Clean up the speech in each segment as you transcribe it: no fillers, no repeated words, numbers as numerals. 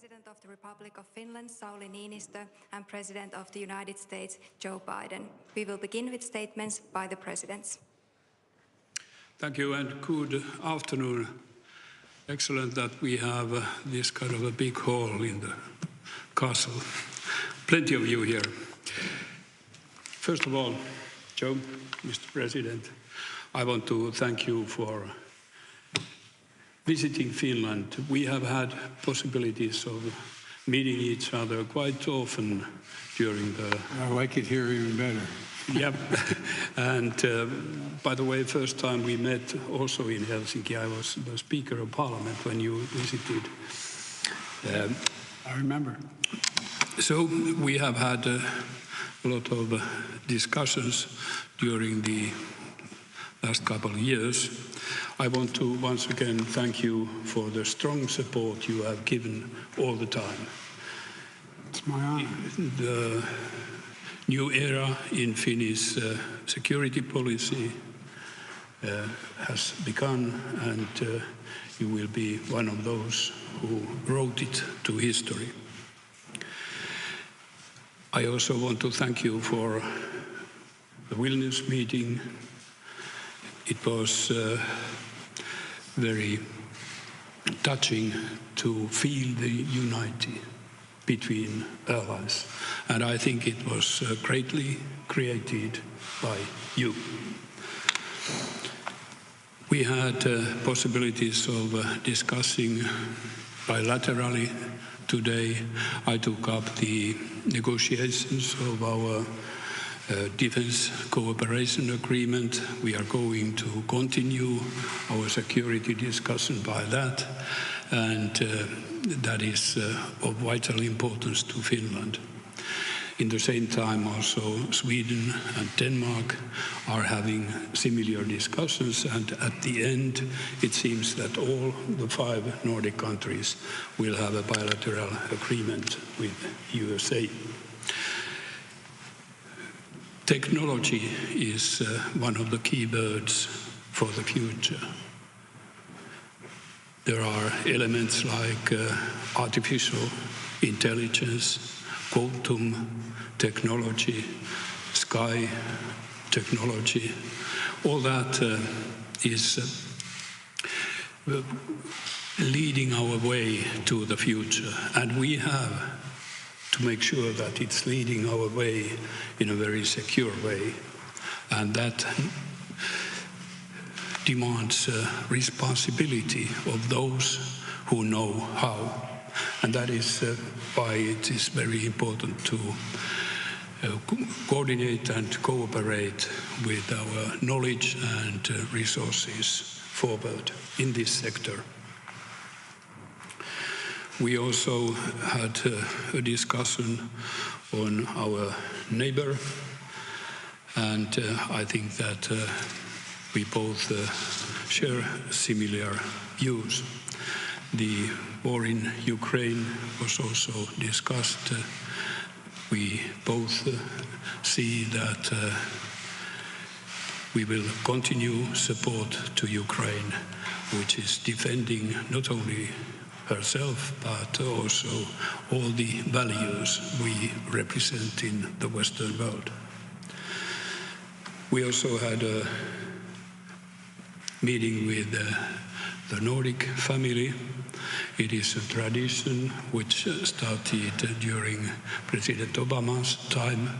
President of the Republic of Finland, Sauli Niinistö, and President of the United States, Joe Biden. We will begin with statements by the presidents. Thank you and good afternoon. Excellent that we have this kind of a big hall in the castle. Plenty of you here. First of all, Joe, Mr. President, I want to thank you for visiting Finland. We have had possibilities of meeting each other quite often during the... I like it here even better. Yeah, and by the way, first time we met also in Helsinki, I was the Speaker of Parliament when you visited. I remember. So we have had a lot of discussions during the last couple of years. I want to once again thank you for the strong support you have given all the time. It's my honor. The new era in Finnish security policy has begun, and you will be one of those who wrote it to history. I also want to thank you for the Vilnius meeting. It was very touching to feel the unity between allies, and I think it was greatly created by you. We had possibilities of discussing bilaterally today. I took up the negotiations of our defense cooperation agreement. We are going to continue our security discussion by that, and that is of vital importance to Finland. In the same time also Sweden and Denmark are having similar discussions, and at the end it seems that all the 5 Nordic countries will have a bilateral agreement with USA. Technology is one of the key words for the future. There are elements like artificial intelligence, quantum technology, sky technology. All that is leading our way to the future, and we have to make sure that it's leading our way in a very secure way, and that demands responsibility of those who know how. And that is why it is very important to coordinate and cooperate with our knowledge and resources forward in this sector. We also had a discussion on our neighbor, and I think that we both share similar views. The war in Ukraine was also discussed. We both see that we will continue support to Ukraine, which is defending not only herself, but also all the values we represent in the Western world. We also had a meeting with the Nordic family. It is a tradition which started during President Obama's time,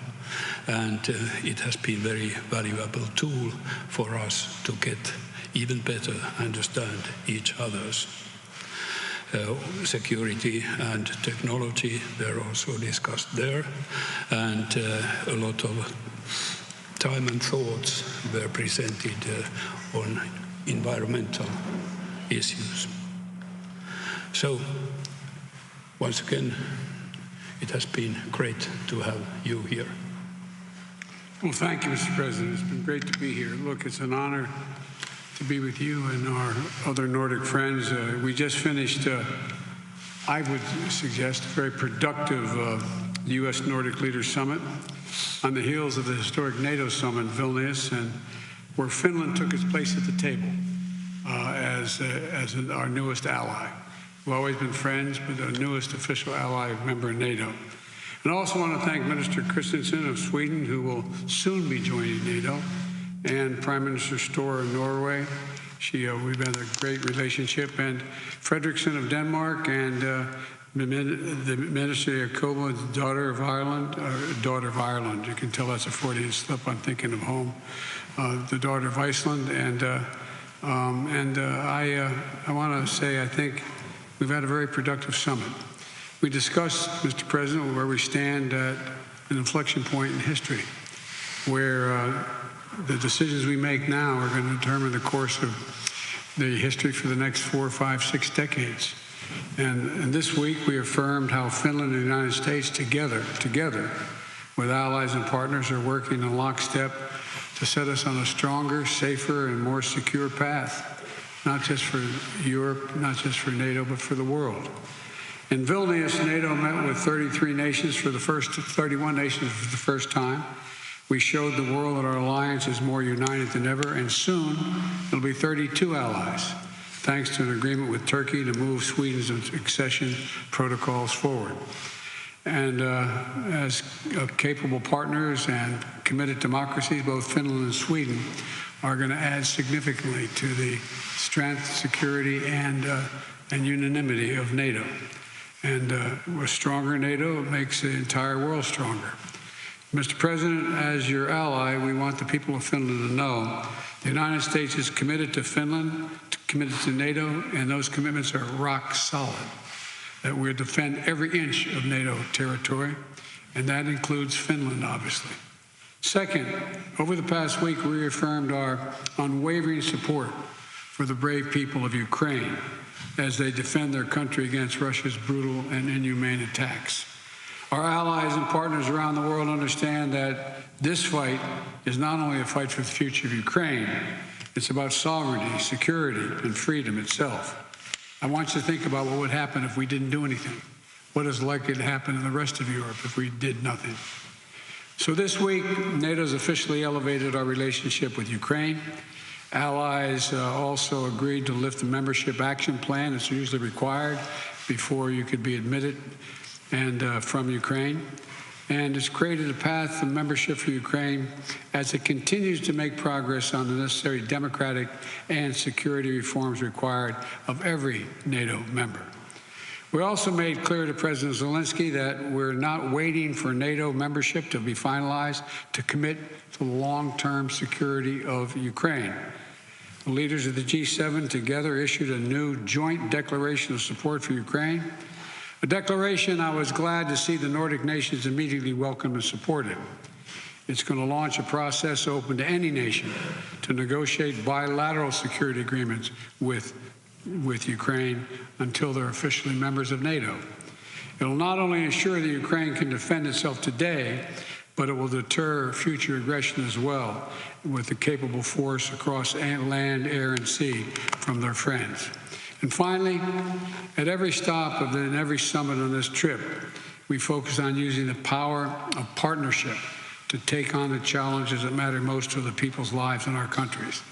and it has been a very valuable tool for us to get even better understand each other's security and technology. They're also discussed there, and a lot of time and thoughts were presented on environmental issues. So, once again, it has been great to have you here. Well, thank you, Mr. President. It's been great to be here. Look, it's an honor to be with you and our other Nordic friends. We just finished, I would suggest, a very productive U.S. Nordic Leaders Summit on the heels of the historic NATO summit in Vilnius, and where Finland took its place at the table as our newest ally. We've always been friends, but the newest official ally member of NATO. And I also want to thank Minister Christensen of Sweden, who will soon be joining NATO, and Prime Minister Støre of Norway. We've had a great relationship. And Fredriksson of Denmark, and the Minister Jacoba's daughter of Ireland. You can tell that's a Freudian slip. I'm thinking of home. The daughter of Iceland. I want to say I think we've had a very productive summit. We discussed, Mr. President, where we stand at an inflection point in history, where the decisions we make now are going to determine the course of the history for the next 4, 5, 6 decades. And this week we affirmed how Finland and the United States together with allies and partners are working in lockstep to set us on a stronger, safer, and more secure path, not just for Europe, not just for NATO, but for the world. In Vilnius, NATO met with 31 nations for the first time. We showed the world that our alliance is more united than ever, and soon it'll be 32 allies, thanks to an agreement with Turkey to move Sweden's accession protocols forward. And as capable partners and committed democracies, both Finland and Sweden are going to add significantly to the strength, security, and unanimity of NATO. And a stronger NATO makes the entire world stronger. Mr. President, as your ally, we want the people of Finland to know the United States is committed to Finland, committed to NATO, and those commitments are rock solid. That we'll defend every inch of NATO territory, and that includes Finland, obviously. Second, over the past week, we reaffirmed our unwavering support for the brave people of Ukraine as they defend their country against Russia's brutal and inhumane attacks. Our allies and partners around the world understand that this fight is not only a fight for the future of Ukraine, it's about sovereignty, security, and freedom itself. I want you to think about what would happen if we didn't do anything. What is likely to happen in the rest of Europe if we did nothing? So this week, NATO's officially elevated our relationship with Ukraine. Allies also agreed to lift the membership action plan that's usually required before you could be admitted from Ukraine. And it's created a path to membership for Ukraine as it continues to make progress on the necessary democratic and security reforms required of every NATO member. We also made clear to President Zelensky that we're not waiting for NATO membership to be finalized to commit to the long-term security of Ukraine. The leaders of the G7 together issued a new joint declaration of support for Ukraine, a declaration I was glad to see the Nordic nations immediately welcome and support it. It's going to launch a process open to any nation to negotiate bilateral security agreements with Ukraine until they're officially members of NATO. It will not only ensure that Ukraine can defend itself today, but it will deter future aggression as well with a capable force across land, air, and sea from their friends. And finally, at every stop and every summit on this trip, we focus on using the power of partnership to take on the challenges that matter most to the people's lives in our countries.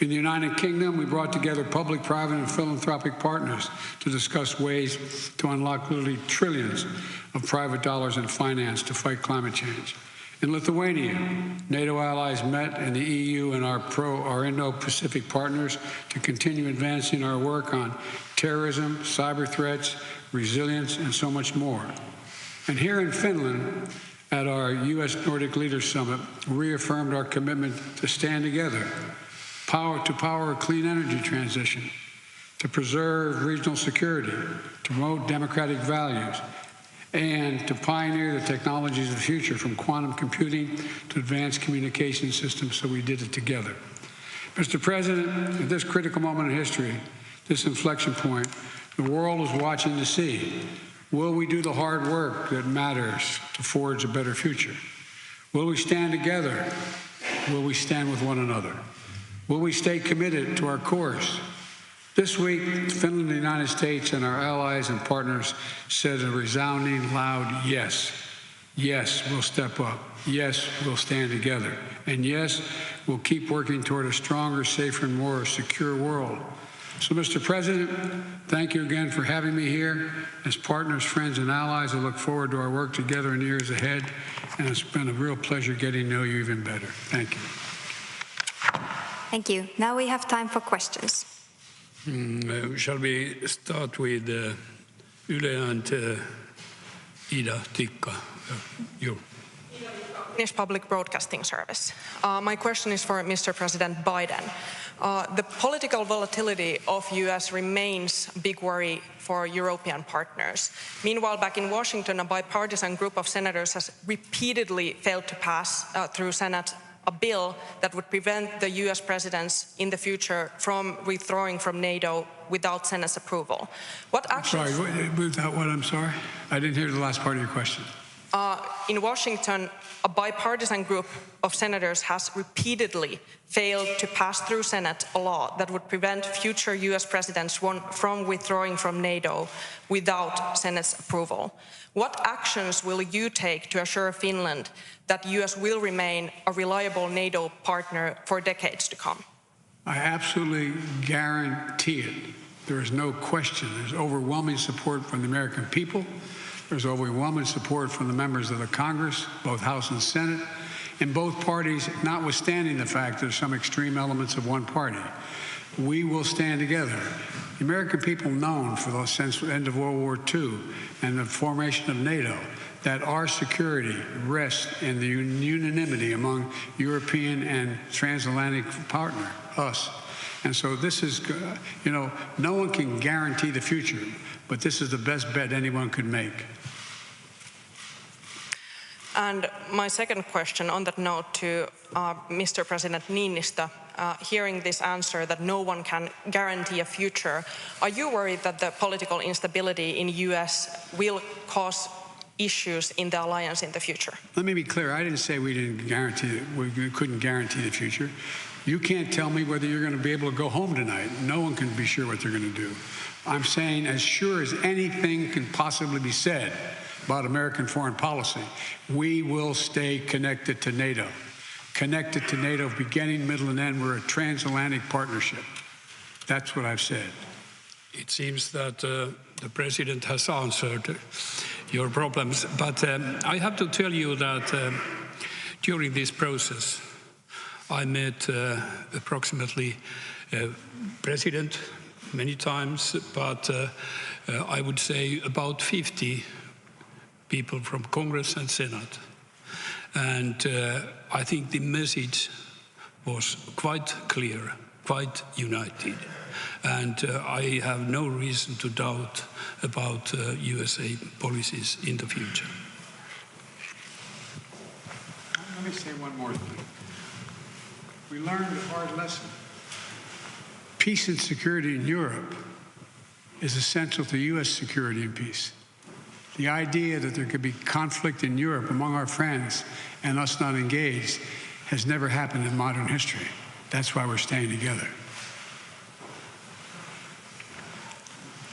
In the United Kingdom, we brought together public, private, and philanthropic partners to discuss ways to unlock literally trillions of private dollars in finance to fight climate change. In Lithuania, NATO allies met, and the EU and our Indo-Pacific partners to continue advancing our work on terrorism, cyber threats, resilience, and so much more. And here in Finland, at our U.S. Nordic Leaders Summit, we reaffirmed our commitment to stand together, to power a clean energy transition, to preserve regional security, to promote democratic values, and to pioneer the technologies of the future, from quantum computing to advanced communication systems, so we did it together. Mr. President, at this critical moment in history, this inflection point, the world is watching to see, will we do the hard work that matters to forge a better future? Will we stand together? Will we stand with one another? Will we stay committed to our course? This week, Finland and the United States and our allies and partners said a resounding, loud yes. Yes, we'll step up. Yes, we'll stand together. And yes, we'll keep working toward a stronger, safer, and more secure world. So, Mr. President, thank you again for having me here. As partners, friends, and allies, I look forward to our work together in the years ahead, and it's been a real pleasure getting to know you even better. Thank you. Thank you. Now we have time for questions. Shall we start with Yle and Ida Tikka? You. Finnish Public Broadcasting Service. My question is for Mr. President Biden. The political volatility of U.S. remains a big worry for European partners. Meanwhile, back in Washington, a bipartisan group of senators has repeatedly failed to pass through Senate a bill that would prevent the U.S. presidents in the future from withdrawing from NATO without Senate's approval. What actions... Sorry, without what? I'm sorry? I didn't hear the last part of your question. In Washington, a bipartisan group of senators has repeatedly failed to pass through Senate a law that would prevent future U.S. presidents from withdrawing from NATO without Senate's approval. What actions will you take to assure Finland that the U.S. will remain a reliable NATO partner for decades to come? I absolutely guarantee it. There is no question. There's overwhelming support from the American people. There's overwhelming support from the members of the Congress, both House and Senate, in both parties, notwithstanding the fact there's some extreme elements of one party. We will stand together. The American people known since the end of World War II and the formation of NATO that our security rests in the unanimity among European and transatlantic partner, us. And so this is, no one can guarantee the future, but this is the best bet anyone could make. And my second question on that note to Mr. President Niinistö, hearing this answer that no one can guarantee a future, are you worried that the political instability in the US will cause issues in the alliance in the future? Let me be clear. I didn't say we couldn't guarantee the future. You can't tell me whether you're going to be able to go home tonight. No one can be sure what they're going to do. I'm saying as sure as anything can possibly be said about American foreign policy, we will stay connected to NATO. Connected to NATO, beginning, middle, and end. We're a transatlantic partnership. That's what I've said. It seems that the President has answered your problems, but I have to tell you that during this process, I met approximately President many times, but I would say about 50 people from Congress and Senate. And I think the message was quite clear, quite united. And I have no reason to doubt about USA policies in the future. Let me say one more thing. We learned a hard lesson. Peace and security in Europe is essential to U.S. security and peace. The idea that there could be conflict in Europe among our friends and us not engaged has never happened in modern history. That's why we're staying together.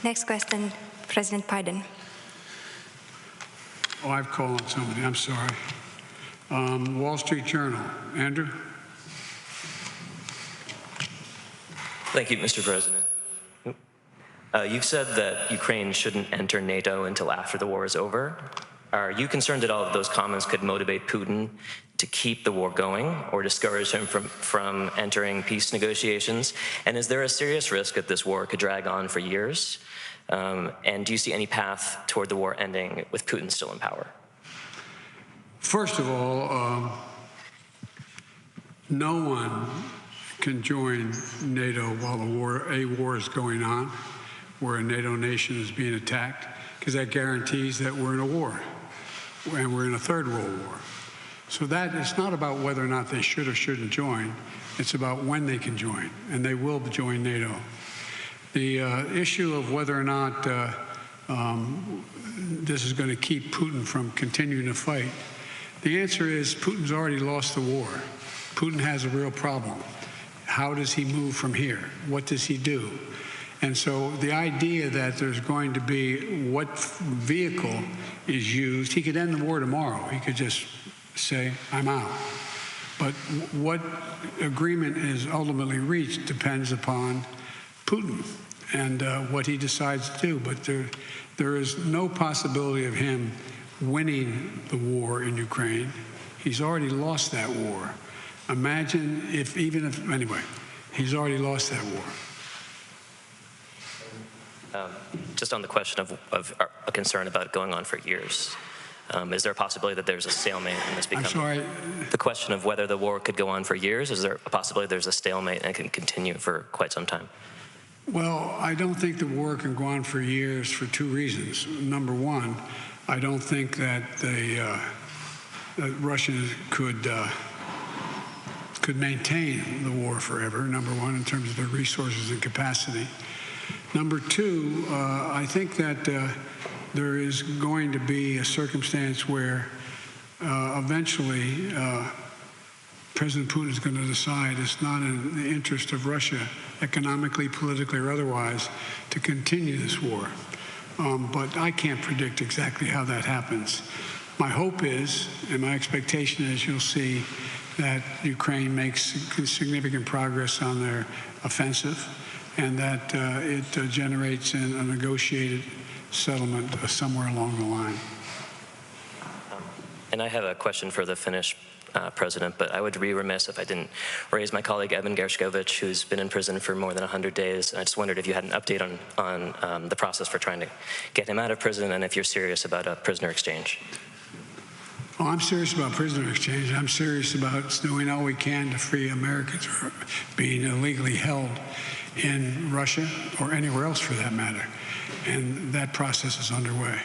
Next question, President Biden. Oh, I've called on somebody. I'm sorry. Wall Street Journal. Andrew? Thank you, Mr. President. You've said that Ukraine shouldn't enter NATO until after the war is over. Are you concerned at all that those comments could motivate Putin to keep the war going or discourage him from entering peace negotiations? And is there a serious risk that this war could drag on for years? And do you see any path toward the war ending with Putin still in power? First of all, no one can join NATO while a war is going on, where a NATO nation is being attacked, because that guarantees that we're in a war, and we're in a third world war. So that it's not about whether or not they should or shouldn't join. It's about when they can join, and they will join NATO. The issue of whether or not this is going to keep Putin from continuing to fight, the answer is Putin's already lost the war. Putin has a real problem. How does he move from here? What does he do? And so the idea that there's going to be what vehicle is used, he could end the war tomorrow. He could just say, I'm out. But what agreement is ultimately reached depends upon Putin and what he decides to do. But there is no possibility of him winning the war in Ukraine. He's already lost that war. Imagine anyway, he's already lost that war. Just on the question of a concern about it going on for years, is there a possibility that there's a stalemate and this becomes... I'm sorry? The question of whether the war could go on for years, is there a possibility there's a stalemate and it can continue for quite some time? Well, I don't think the war can go on for years for two reasons. Number one, I don't think that that Russia could maintain the war forever, number one, in terms of their resources and capacity. Number two, I think that there is going to be a circumstance where eventually President Putin is going to decide it's not in the interest of Russia, economically, politically, or otherwise, to continue this war. But I can't predict exactly how that happens. My hope is, and my expectation is, you'll see that Ukraine makes significant progress on their offensive, and that it generates a negotiated settlement somewhere along the line. And I have a question for the Finnish president, but I would be remiss if I didn't raise my colleague Evan Gershkovich, who's been in prison for more than 100 days. And I just wondered if you had an update on the process for trying to get him out of prison, and if you're serious about a prisoner exchange. Oh, I'm serious about prisoner exchange. I'm serious about doing all we can to free Americans who are being illegally held in Russia or anywhere else for that matter. And that process is underway.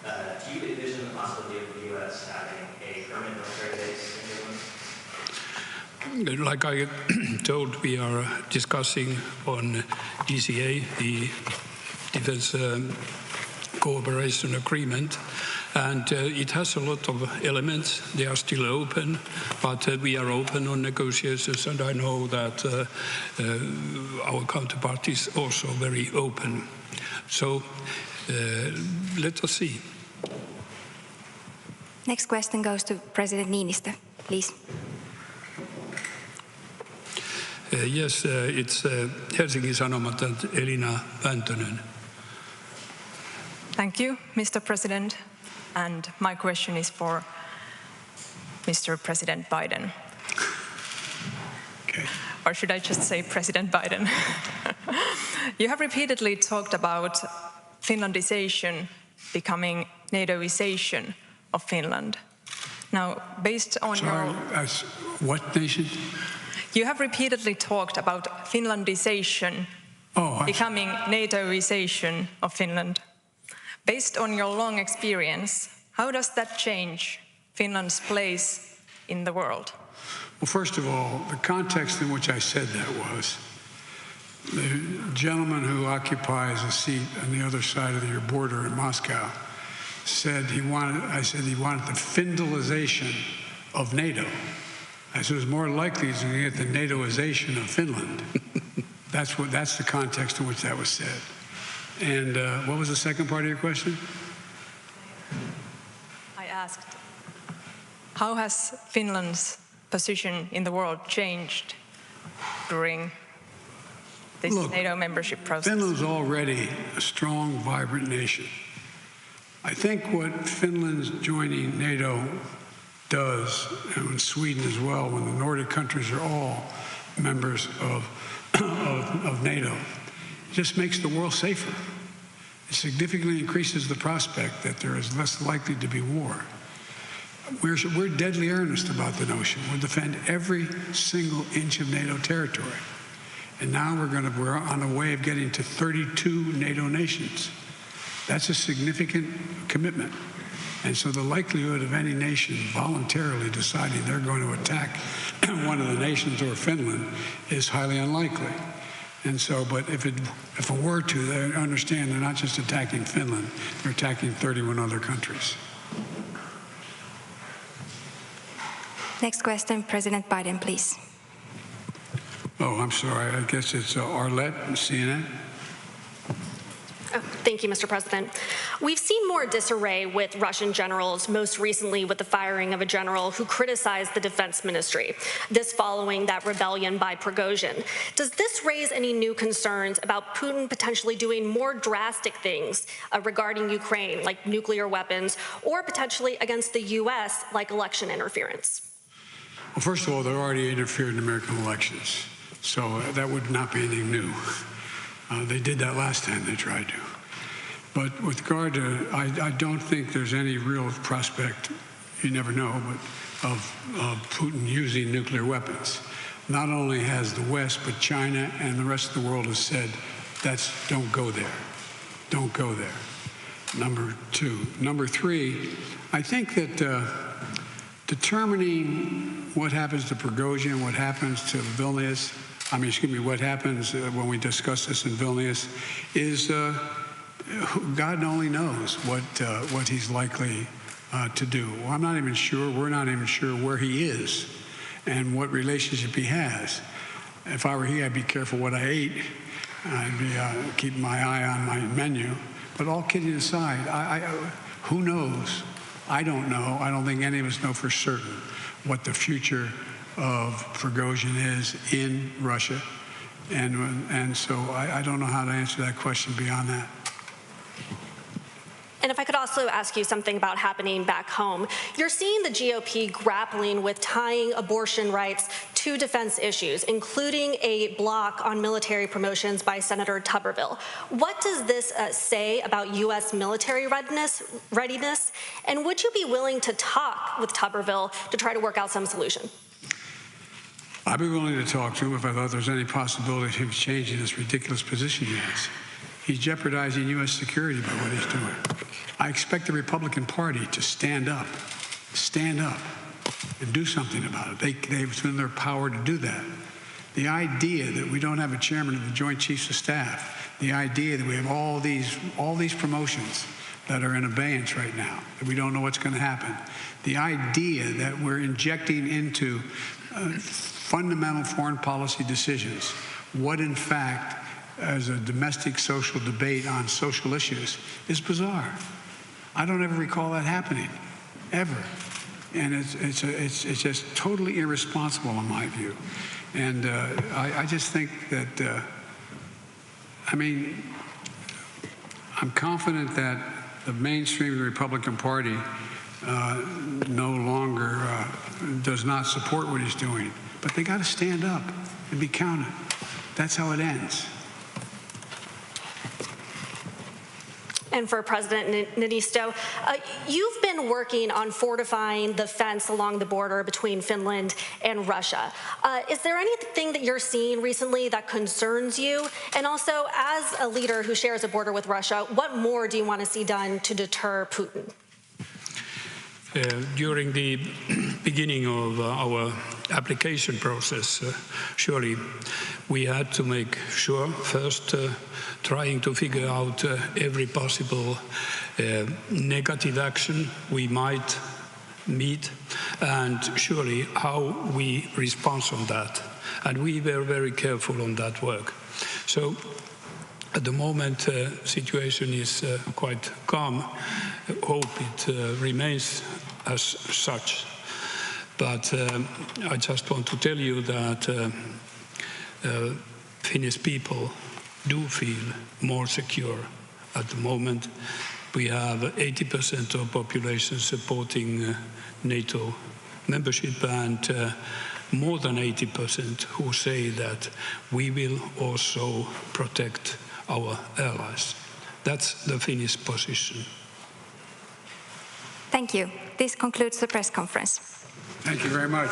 Do you envision the possibility of the U.S. having a permanent military base in Finland? Like I told, we are discussing on DCA, the Defense Cooperation Agreement, and it has a lot of elements. They are still open, but we are open on negotiations, and I know that our counterpart is also very open. So let us see. Next question goes to President Niinistö, please. Yes, it's Helsingin Sanomat and Elina Väntönen. Thank you, Mr. President. And my question is for Mr. President Biden. Okay. Or should I just say President Biden? You have repeatedly talked about Finlandization becoming NATOization of Finland. Now, based on what nation? You have repeatedly talked about Finlandization becoming NATOization of Finland. Based on your long experience, how does that change Finland's place in the world? Well, first of all, the context in which I said that was the gentleman who occupies a seat on the other side of your border in Moscow said he wanted the Findalization of NATO. I said it was more likely he's going to get the NATOization of Finland. That's the context in which that was said. And what was the second part of your question? I asked, how has Finland's position in the world changed during this NATO membership process? Finland's already a strong, vibrant nation. I think what Finland's joining NATO does, and Sweden as well, when the Nordic countries are all members of NATO, just makes the world safer. It significantly increases the prospect that there is less likely to be war. We're deadly earnest about the notion. We'll defend every single inch of NATO territory. And now we're on a way of getting to 32 NATO nations. That's a significant commitment. And so the likelihood of any nation voluntarily deciding they're going to attack one of the nations or Finland is highly unlikely. And so, but if it were to, they understand they're not just attacking Finland, they're attacking 31 other countries. Next question, President Biden, please. Oh, I'm sorry. I guess it's Arlette, CNN. Oh. Thank you, Mr. President. We've seen more disarray with Russian generals, most recently with the firing of a general who criticized the defense ministry, this following that rebellion by Prigozhin. Does this raise any new concerns about Putin potentially doing more drastic things regarding Ukraine, like nuclear weapons, or potentially against the U.S., like election interference? Well, first of all, they're already interfered in American elections, so that would not be anything new. They did that last time they tried to. But with regard to, I don't think there's any real prospect, you never know, but of Putin using nuclear weapons. Not only has the West, but China and the rest of the world has said, don't go there. Don't go there. Number two. Number three, I think that determining what happens to Prigozhin, what happens to Vilnius, what happens when we discuss this in Vilnius is God only knows what he's likely to do. Well, I'm not even sure, we're not even sure where he is and what relationship he has. If I were he, I'd be careful what I ate. I'd be keeping my eye on my menu. But all kidding aside, who knows? I don't know. I don't think any of us know for certain what the future of Prigozhin is in Russia. And so I don't know how to answer that question beyond that. And if I could also ask you something about happening back home. You're seeing the GOP grappling with tying abortion rights to defense issues, including a block on military promotions by Senator Tuberville. What does this say about U.S. military readiness? And would you be willing to talk with Tuberville to try to work out some solution? I'd be willing to talk to him if I thought there was any possibility of him changing this ridiculous position he has. He's jeopardizing U.S. security by what he's doing. I expect the Republican Party to stand up, and do something about it. They've within their power to do that. The idea that we don't have a chairman of the Joint Chiefs of Staff, the idea that we have all these promotions that are in abeyance right now, that we don't know what's going to happen, the idea that we're injecting into fundamental foreign policy decisions what, in fact, as a domestic social debate on social issues is bizarre. I don't ever recall that happening, ever. And it's just totally irresponsible in my view. And I just think that, I'm confident that the mainstream of the Republican Party no longer does not support what he's doing. But they got to stand up and be counted. That's how it ends. And for President Niinisto, you've been working on fortifying the fence along the border between Finland and Russia. Is there anything that you're seeing recently that concerns you? And also, as a leader who shares a border with Russia, what more do you want to see done to deter Putin? During the beginning of our application process, surely we had to make sure first trying to figure out every possible negative action we might meet and surely how we respond on that. And we were very careful on that work. So at the moment, situation is quite calm. Hope it remains as such. But I just want to tell you that Finnish people do feel more secure at the moment. We have 80% of population supporting NATO membership and more than 80% who say that we will also protect our allies. That's the Finnish position. Thank you. This concludes the press conference. Thank you very much.